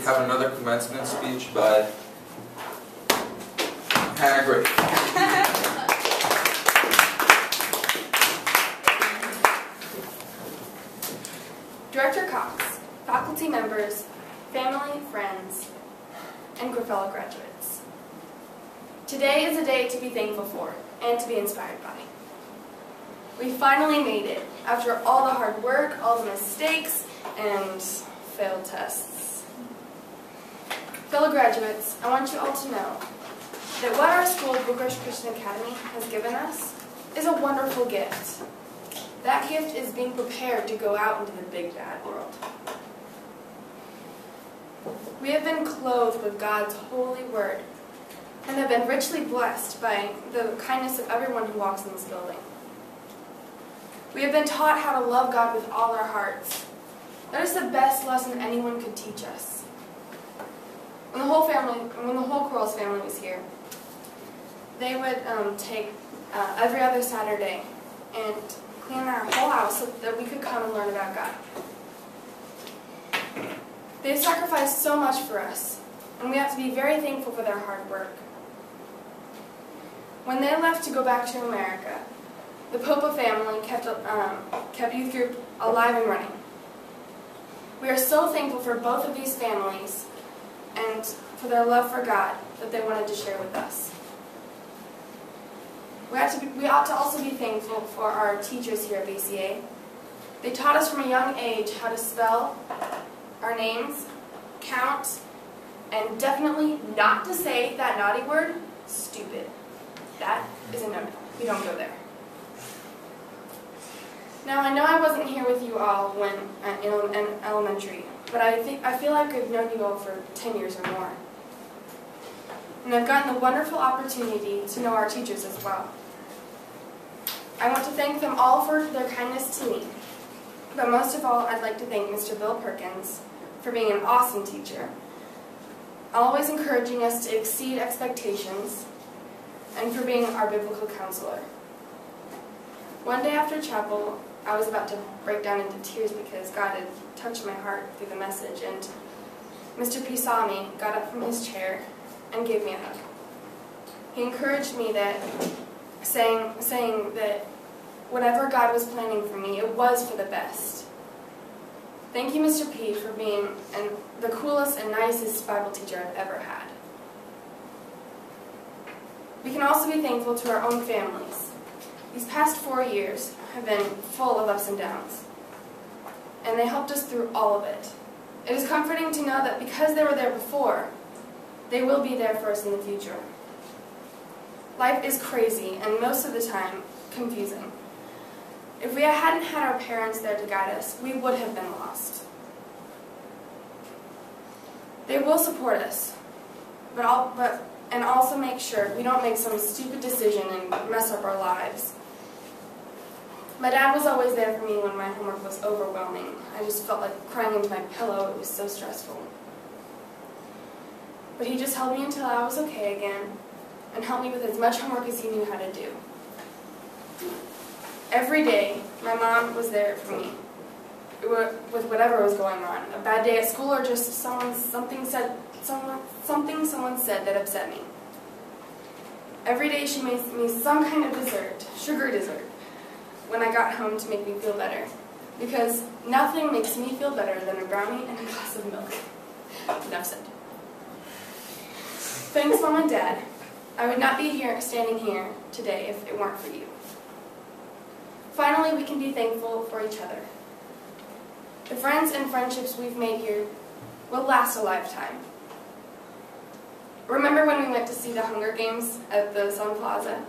have another commencement speech by Hagrid. Director Cox, faculty members, family, friends, and fellow graduates. Today is a day to be thankful for and to be inspired by. We finally made it after all the hard work, all the mistakes, and failed tests. Fellow graduates, I want you all to know that what our school, Bucharest Christian Academy, has given us is a wonderful gift. That gift is being prepared to go out into the big bad world. We have been clothed with God's holy word and have been richly blessed by the kindness of everyone who walks in this building. We have been taught how to love God with all our hearts. That is the best lesson anyone could teach us. When the whole Quarles family was here, they would take every other Saturday and clean our whole house so that we could come and learn about God. They've sacrificed so much for us, and we have to be very thankful for their hard work. When they left to go back to America, the Popa family kept youth group alive and running. We are so thankful for both of these families and for their love for God that they wanted to share with us. We ought to also be thankful for our teachers here at BCA. They taught us from a young age how to spell our names, count, and definitely not to say that naughty word, stupid. That is a no-no. We don't go there. Now, I know I wasn't here with you all when in elementary, but I feel like I've known you all for 10 years or more. And I've gotten the wonderful opportunity to know our teachers as well. I want to thank them all for their kindness to me, but most of all, I'd like to thank Mr. Bill Perkins for being an awesome teacher, always encouraging us to exceed expectations, and for being our biblical counselor. One day after chapel, I was about to break down into tears because God had touched my heart through the message, and Mr. P saw me, got up from his chair, and gave me a hug. He encouraged me that, saying that whatever God was planning for me, it was for the best. Thank you, Mr. P, for being the coolest and nicest Bible teacher I've ever had. We can also be thankful to our own families. These past 4 years have been full of ups and downs, and they helped us through all of it. It is comforting to know that because they were there before, they will be there for us in the future. Life is crazy, and most of the time, confusing. If we hadn't had our parents there to guide us, we would have been lost. They will support us, and also make sure we don't make some stupid decision and mess up our lives. My dad was always there for me when my homework was overwhelming. I just felt like crying into my pillow. It was so stressful. But he just held me until I was okay again and helped me with as much homework as he knew how to do. Every day, my mom was there for me with whatever was going on. A bad day at school or just something someone said that upset me. Every day she made me some kind of dessert, sugar dessert, when I got home to make me feel better. Because nothing makes me feel better than a brownie and a glass of milk. Enough said. Thanks, Mom and Dad. I would not be standing here today if it weren't for you. Finally, we can be thankful for each other. The friends and friendships we've made here will last a lifetime. Remember when we went to see the Hunger Games at the Sun Plaza?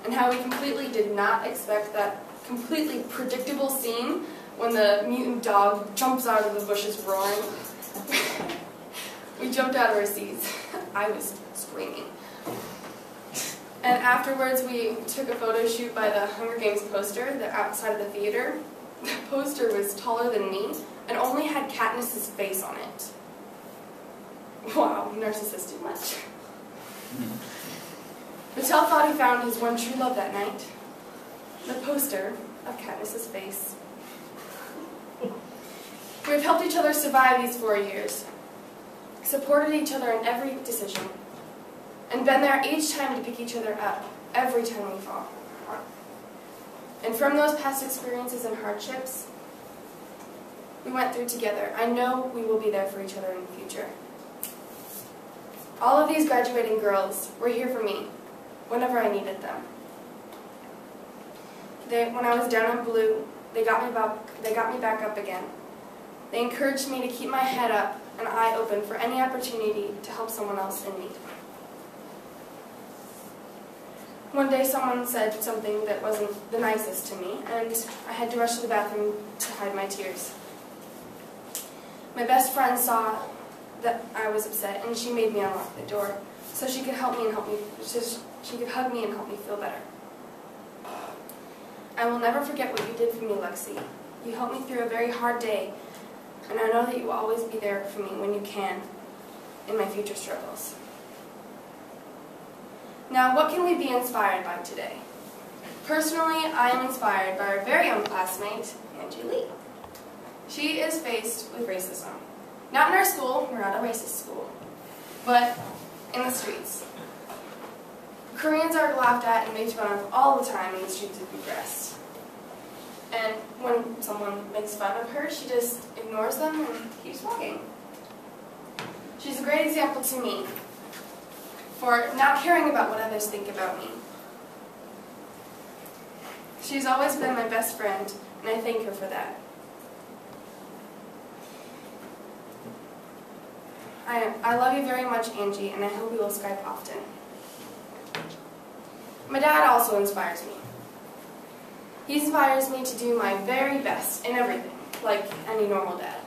And how we completely did not expect that completely predictable scene when the mutant dog jumps out of the bushes roaring? We jumped out of our seats. I was screaming. And afterwards we took a photo shoot by the Hunger Games poster outside of the theater. The poster was taller than me and only had Katniss's face on it. Wow, narcissistic much. Mattel thought he found his one true love that night. The poster of Katniss's face. We've helped each other survive these 4 years. supported each other in every decision, and been there each time to pick each other up every time we fall. And from those past experiences and hardships we went through together, I know we will be there for each other in the future. All of these graduating girls were here for me whenever I needed them. When I was down and blue, they got me back up again. They encouraged me to keep my head up and eye open for any opportunity to help someone else in need. One day someone said something that wasn't the nicest to me, and I had to rush to the bathroom to hide my tears. My best friend saw that I was upset, and she made me unlock the door so she could hug me and help me feel better. I will never forget what you did for me, Lexi. You helped me through a very hard day, and I know that you will always be there for me when you can in my future struggles. Now, what can we be inspired by today? Personally, I am inspired by our very own classmate, Angie Lee. She is faced with racism. Not in our school, we're not a racist school, but in the streets. Koreans are laughed at and made fun of all the time in the streets of Bucharest. And when someone makes fun of her, she just ignores them and keeps walking. She's a great example to me for not caring about what others think about me. She's always been my best friend, and I thank her for that. I love you very much, Angie, and I hope we will Skype often. My dad also inspires me. He inspires me to do my very best in everything, like any normal dad.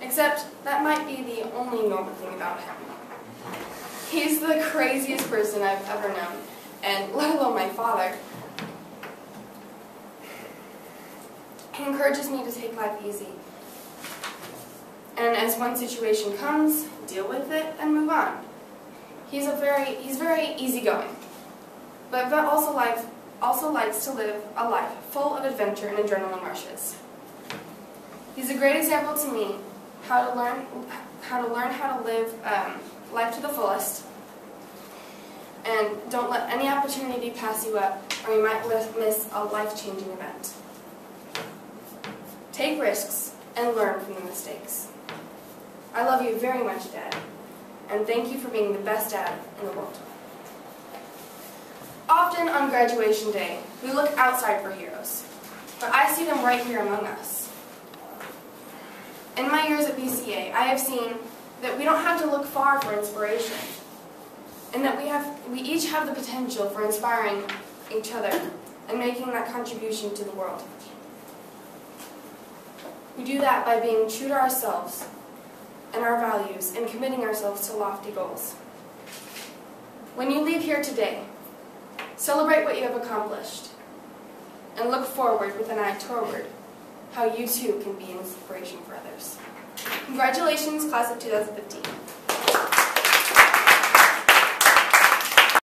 Except that might be the only normal thing about him. He's the craziest person I've ever known, and let alone my father. He encourages me to take life easy. And as one situation comes, deal with it and move on. He's very easygoing, but also likes to live a life full of adventure and adrenaline rushes. He's a great example to me how to learn how to live life to the fullest, and don't let any opportunity pass you up, or you might miss a life-changing event. Take risks and learn from the mistakes. I love you very much, Dad, and thank you for being the best dad in the world. Often on graduation day, we look outside for heroes, but I see them right here among us. In my years at BCA, I have seen that we don't have to look far for inspiration, and that we each have the potential for inspiring each other and making that contribution to the world. We do that by being true to ourselves and our values and committing ourselves to lofty goals. When you leave here today, celebrate what you have accomplished and look forward with an eye toward how you too can be an inspiration for others. Congratulations, class of 2015.